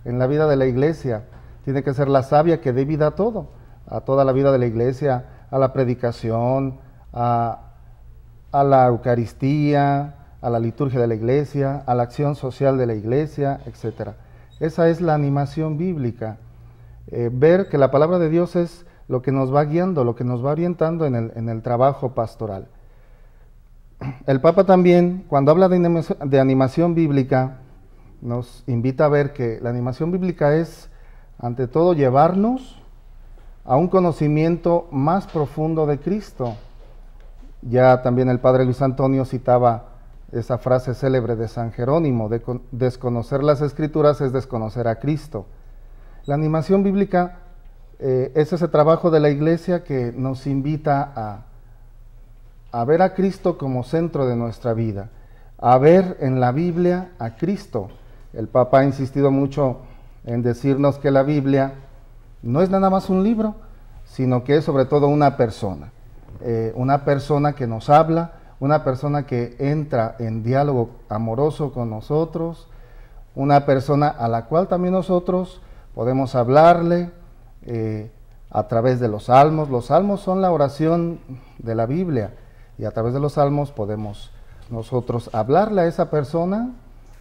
en la vida de la iglesia. Tiene que ser la savia que dé vida a todo, a toda la vida de la iglesia, a la predicación, a la Eucaristía, a la liturgia de la iglesia, a la acción social de la iglesia, etc. Esa es la animación bíblica. Ver que la palabra de Dios es lo que nos va guiando, lo que nos va orientando en el trabajo pastoral. El Papa también, cuando habla de animación bíblica, nos invita a ver que la animación bíblica es, ante todo, llevarnos a un conocimiento más profundo de Cristo. Ya también el Padre Luis Antonio citaba esa frase célebre de San Jerónimo: desconocer las Escrituras es desconocer a Cristo. La animación bíblica es ese trabajo de la Iglesia que nos invita a ver a Cristo como centro de nuestra vida, a ver en la Biblia a Cristo. El Papa ha insistido mucho en decirnos que la Biblia no es nada más un libro, sino que es sobre todo una persona que nos habla, una persona que entra en diálogo amoroso con nosotros, una persona a la cual también nosotros podemos hablarle a través de los salmos. Los salmos son la oración de la Biblia, y a través de los salmos podemos nosotros hablarle a esa persona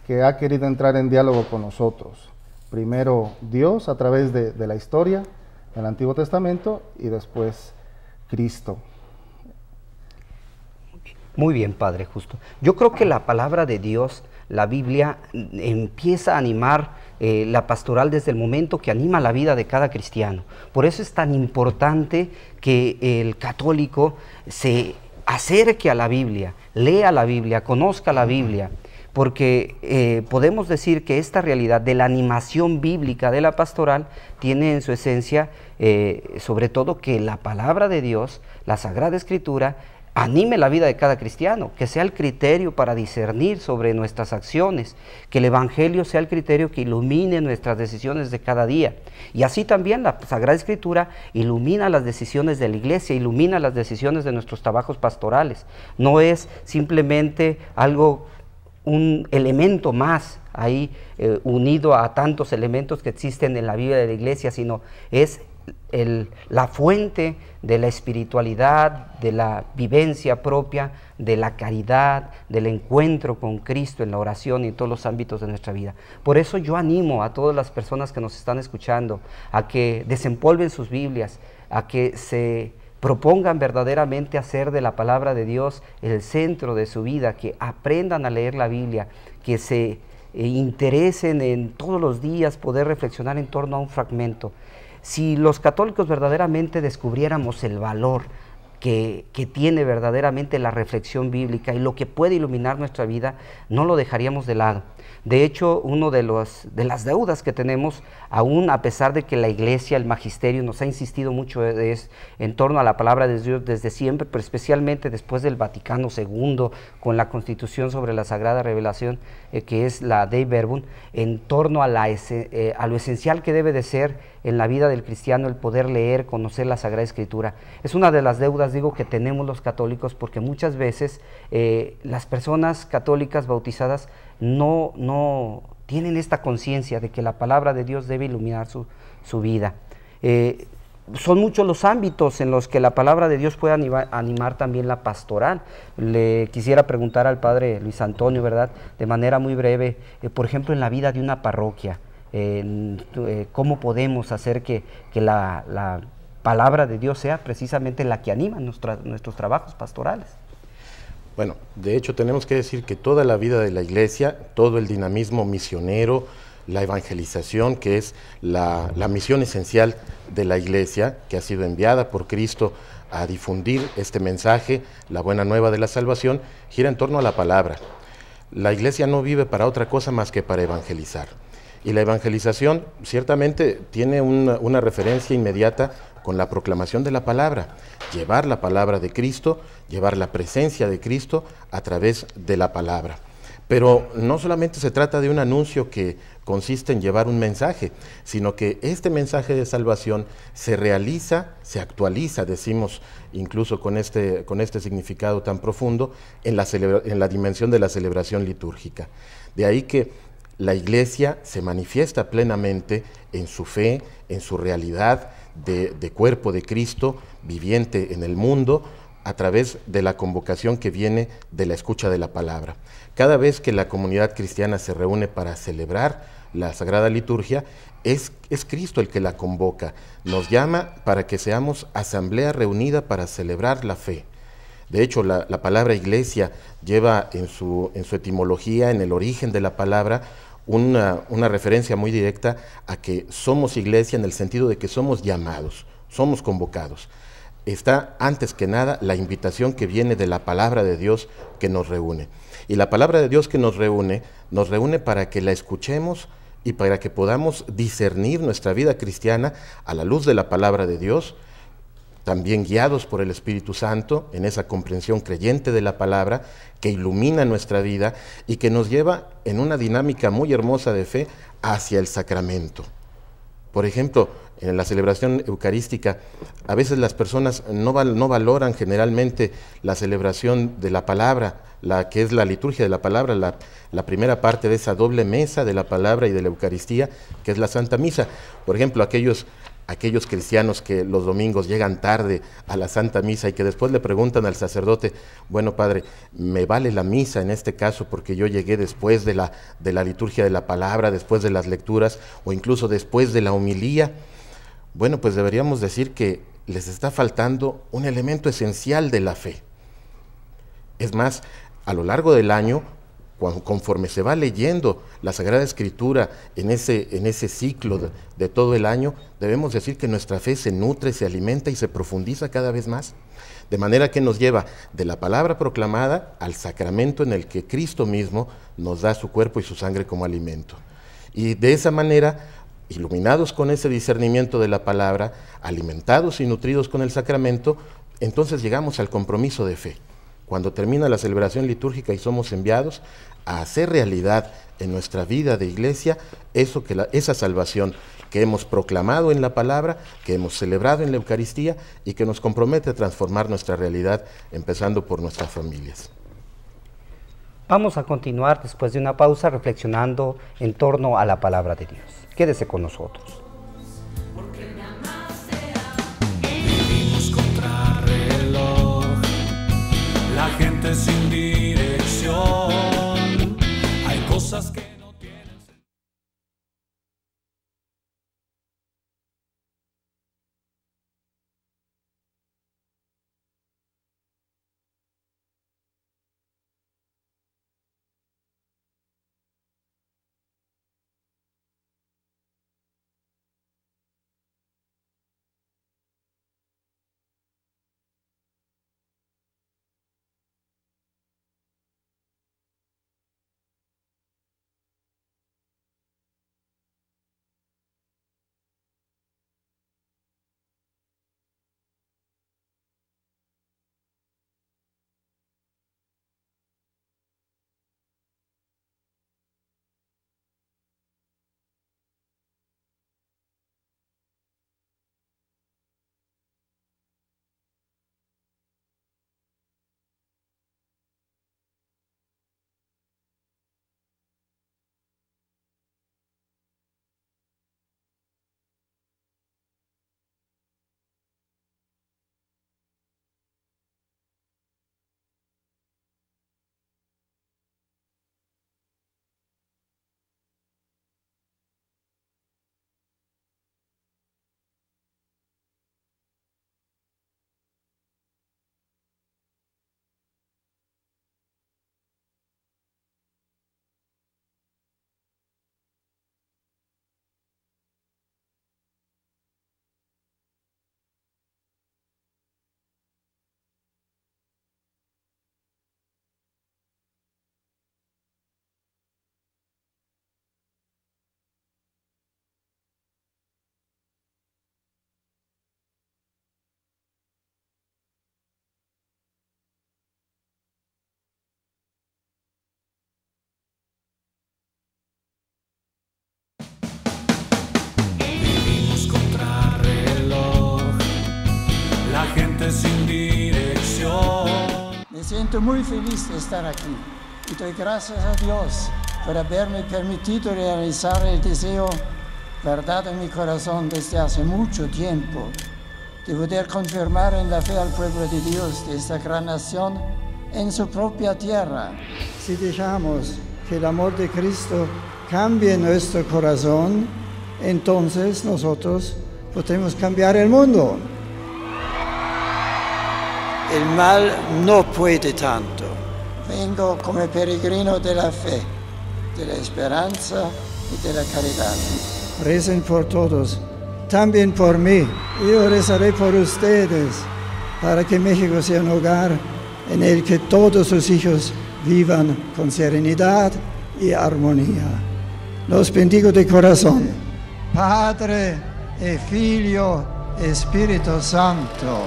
que ha querido entrar en diálogo con nosotros. Primero Dios a través de la historia del Antiguo Testamento, y después Cristo. Muy bien, Padre Justo. Yo creo que la palabra de Dios, la Biblia, empieza a animar la pastoral desde el momento que anima la vida de cada cristiano. Por eso es tan importante que el católico se acerque a la Biblia, lea la Biblia, conozca la Biblia, porque podemos decir que esta realidad de la animación bíblica de la pastoral tiene en su esencia, sobre todo, que la palabra de Dios, la Sagrada Escritura, anime la vida de cada cristiano, que sea el criterio para discernir sobre nuestras acciones, que el Evangelio sea el criterio que ilumine nuestras decisiones de cada día. Y así también la Sagrada Escritura ilumina las decisiones de la Iglesia, ilumina las decisiones de nuestros trabajos pastorales. No es simplemente un elemento más ahí unido a tantos elementos que existen en la vida de la Iglesia, sino es la fuente de la espiritualidad, de la vivencia propia, de la caridad, del encuentro con Cristo en la oración y en todos los ámbitos de nuestra vida. Por eso yo animo a todas las personas que nos están escuchando a que desempolven sus Biblias, a que se propongan verdaderamente hacer de la palabra de Dios el centro de su vida, que aprendan a leer la Biblia, que se interesen en todos los días poder reflexionar en torno a un fragmento. Si los católicos verdaderamente descubriéramos el valor que tiene verdaderamente la reflexión bíblica y lo que puede iluminar nuestra vida, no lo dejaríamos de lado. De hecho, una de las deudas que tenemos, aún a pesar de que la Iglesia, el magisterio, nos ha insistido mucho en torno a la palabra de Dios desde siempre, pero especialmente después del Vaticano II, con la Constitución sobre la Sagrada Revelación, que es la Dei Verbum, en torno a lo esencial que debe de ser en la vida del cristiano el poder leer, conocer la Sagrada Escritura. Es una de las deudas, digo, que tenemos los católicos, porque muchas veces las personas católicas bautizadas no tienen esta conciencia de que la palabra de Dios debe iluminar su vida. Son muchos los ámbitos en los que la palabra de Dios puede animar también la pastoral. Le quisiera preguntar al Padre Luis Antonio, ¿verdad?, de manera muy breve, por ejemplo, en la vida de una parroquia, ¿cómo podemos hacer que la palabra de Dios sea precisamente la que anima nuestros trabajos pastorales? Bueno, de hecho tenemos que decir que toda la vida de la Iglesia, todo el dinamismo misionero, la evangelización, que es la misión esencial de la Iglesia, que ha sido enviada por Cristo a difundir este mensaje, la buena nueva de la salvación, gira en torno a la palabra. La Iglesia no vive para otra cosa más que para evangelizar. Y la evangelización ciertamente tiene una referencia inmediata con la proclamación de la palabra, llevar la palabra de Cristo, llevar la presencia de Cristo a través de la palabra. Pero no solamente se trata de un anuncio que consiste en llevar un mensaje, sino que este mensaje de salvación se realiza, se actualiza, decimos incluso con este significado tan profundo, en la dimensión de la celebración litúrgica. De ahí que la Iglesia se manifiesta plenamente en su fe, en su realidad de cuerpo de Cristo viviente en el mundo, a través de la convocación que viene de la escucha de la palabra. Cada vez que la comunidad cristiana se reúne para celebrar la Sagrada Liturgia, es Cristo el que la convoca, nos llama para que seamos asamblea reunida para celebrar la fe. De hecho, la palabra iglesia lleva en su etimología, en el origen de la palabra, una referencia muy directa a que somos iglesia en el sentido de que somos llamados, somos convocados. Está antes que nada la invitación que viene de la palabra de Dios que nos reúne. Y la palabra de Dios que nos reúne para que la escuchemos y para que podamos discernir nuestra vida cristiana a la luz de la palabra de Dios, también guiados por el Espíritu Santo en esa comprensión creyente de la palabra que ilumina nuestra vida y que nos lleva en una dinámica muy hermosa de fe hacia el sacramento. Por ejemplo, en la celebración eucarística, a veces las personas no valoran generalmente la celebración de la palabra, la que es la liturgia de la palabra, la primera parte de esa doble mesa de la palabra y de la Eucaristía, que es la Santa Misa. Por ejemplo, aquellos cristianos que los domingos llegan tarde a la Santa Misa y que después le preguntan al sacerdote, bueno, padre, ¿me vale la misa en este caso porque yo llegué después de la liturgia de la palabra, después de las lecturas o incluso después de la homilía? Bueno, pues deberíamos decir que les está faltando un elemento esencial de la fe. Es más, a lo largo del año, conforme se va leyendo la Sagrada Escritura en ese ciclo de todo el año, debemos decir que nuestra fe se nutre, se alimenta y se profundiza cada vez más, de manera que nos lleva de la palabra proclamada al sacramento en el que Cristo mismo nos da su cuerpo y su sangre como alimento. Y de esa manera, iluminados con ese discernimiento de la palabra, alimentados y nutridos con el sacramento, entonces llegamos al compromiso de fe. Cuando termina la celebración litúrgica y somos enviados a hacer realidad en nuestra vida de iglesia esa salvación que hemos proclamado en la palabra, que hemos celebrado en la Eucaristía y que nos compromete a transformar nuestra realidad, empezando por nuestras familias. Vamos a continuar después de una pausa reflexionando en torno a la palabra de Dios. Quédese con nosotros. Vivimos contra reloj, la gente sin dirección, hay cosas que no tienen sentido. Sin dirección. Me siento muy feliz de estar aquí y doy gracias a Dios por haberme permitido realizar el deseo guardado en mi corazón desde hace mucho tiempo de poder confirmar en la fe al pueblo de Dios de esta gran nación en su propia tierra. Si dejamos que el amor de Cristo cambie nuestro corazón, entonces nosotros podemos cambiar el mundo. El mal no puede tanto. Vengo como peregrino de la fe, de la esperanza y de la caridad. Recen por todos, también por mí. Yo rezaré por ustedes, para que México sea un hogar en el que todos sus hijos vivan con serenidad y armonía. Los bendigo de corazón. Padre e Figlio e Spirito Santo.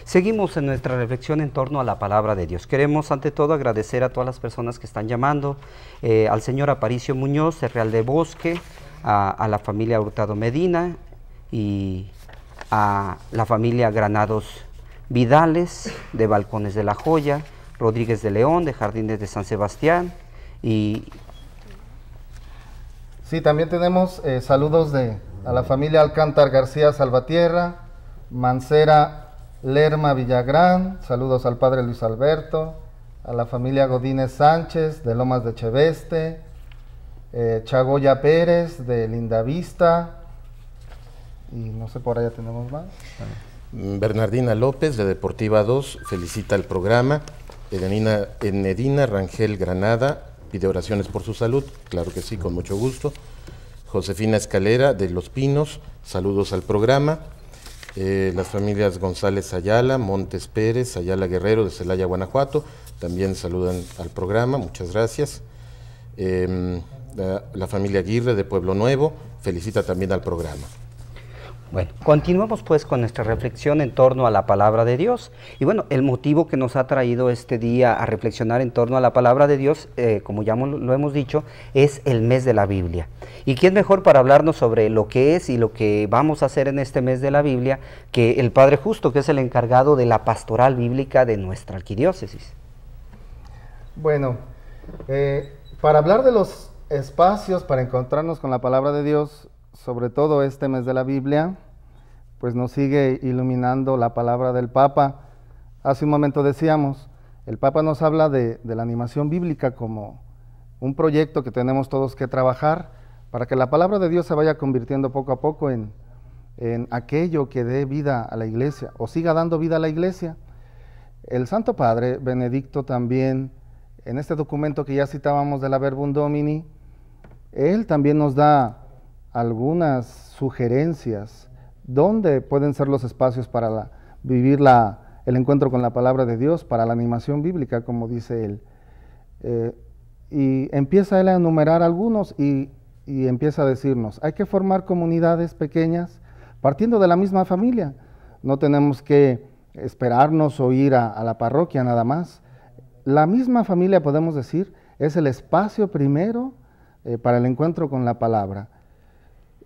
Seguimos en nuestra reflexión en torno a la palabra de Dios. Queremos ante todo agradecer a todas las personas que están llamando, al señor Aparicio Muñoz, de Real de Bosque, a la familia Hurtado Medina y a la familia Granados Vidales, de Balcones de la Joya, Rodríguez de León, de Jardines de San Sebastián y... Sí, también tenemos saludos a la familia Alcántar García Salvatierra, Mancera Lerma Villagrán, saludos al padre Luis Alberto, a la familia Godínez Sánchez de Lomas de Cheveste, Chagoya Pérez de Lindavista, y no sé, por allá tenemos más. Bernardina López de Deportiva 2 felicita el programa. Enedina Rangel Granada pide oraciones por su salud, claro que sí, con mucho gusto. Josefina Escalera de Los Pinos, saludos al programa. Las familias González Ayala, Montes Pérez, Ayala Guerrero de Celaya, Guanajuato, también saludan al programa, muchas gracias. La familia Aguirre de Pueblo Nuevo felicita también al programa. Bueno, continuamos pues con nuestra reflexión en torno a la palabra de Dios. Y bueno, el motivo que nos ha traído este día a reflexionar en torno a la palabra de Dios, como ya lo hemos dicho, es el mes de la Biblia. ¿Y quién mejor para hablarnos sobre lo que es y lo que vamos a hacer en este mes de la Biblia que el Padre Justo, que es el encargado de la pastoral bíblica de nuestra arquidiócesis? Bueno, para hablar de los espacios para encontrarnos con la palabra de Dios, sobre todo este mes de la Biblia, pues nos sigue iluminando la palabra del Papa. Hace un momento decíamos, el Papa nos habla de la animación bíblica como un proyecto que tenemos todos que trabajar para que la palabra de Dios se vaya convirtiendo poco a poco en aquello que dé vida a la iglesia o siga dando vida a la iglesia. El Santo Padre Benedicto también, en este documento que ya citábamos de la Verbum Domini, él también nos da algunas sugerencias, dónde pueden ser los espacios para vivir el encuentro con la palabra de Dios, para la animación bíblica, como dice él. Y empieza él a enumerar algunos y empieza a decirnos, hay que formar comunidades pequeñas partiendo de la misma familia. No tenemos que esperarnos o ir a la parroquia nada más. La misma familia, podemos decir, es el espacio primero para el encuentro con la palabra.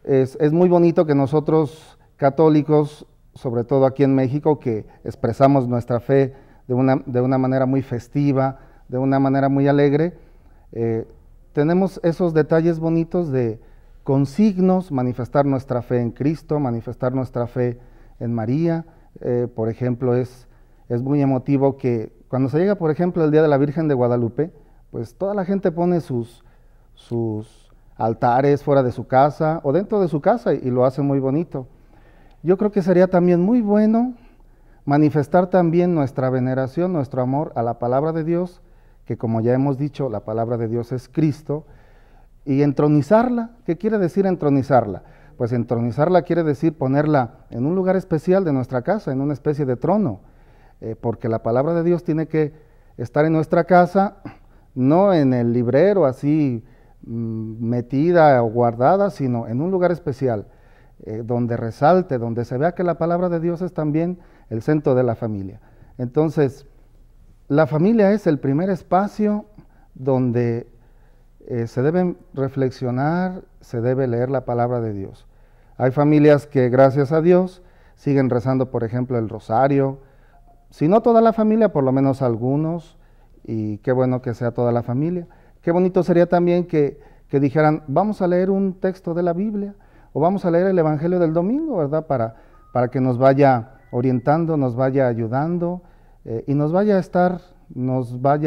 Es muy bonito que nosotros católicos, sobre todo aquí en México, que expresamos nuestra fe de una manera muy festiva, de una manera muy alegre, tenemos esos detalles bonitos de con signos manifestar nuestra fe en Cristo, manifestar nuestra fe en María. Por ejemplo, es muy emotivo que cuando se llega, por ejemplo, el Día de la Virgen de Guadalupe, pues toda la gente pone sus altares fuera de su casa o dentro de su casa y lo hace muy bonito. Yo creo que sería también muy bueno manifestar también nuestra veneración, nuestro amor a la palabra de Dios, que como ya hemos dicho, la palabra de Dios es Cristo, y entronizarla. ¿Qué quiere decir entronizarla? Pues entronizarla quiere decir ponerla en un lugar especial de nuestra casa, en una especie de trono, porque la palabra de Dios tiene que estar en nuestra casa, no en el librero así metida o guardada, sino en un lugar especial, donde resalte, donde se vea que la palabra de Dios es también el centro de la familia. Entonces, la familia es el primer espacio donde se debe reflexionar, se debe leer la palabra de Dios. Hay familias que, gracias a Dios, siguen rezando, por ejemplo, el rosario, si no toda la familia, por lo menos algunos, y qué bueno que sea toda la familia. Qué bonito sería también que dijeran, vamos a leer un texto de la Biblia, o vamos a leer el Evangelio del domingo, ¿verdad? Para que nos vaya orientando, nos vaya ayudando, y nos vaya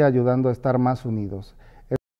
ayudando a estar más unidos.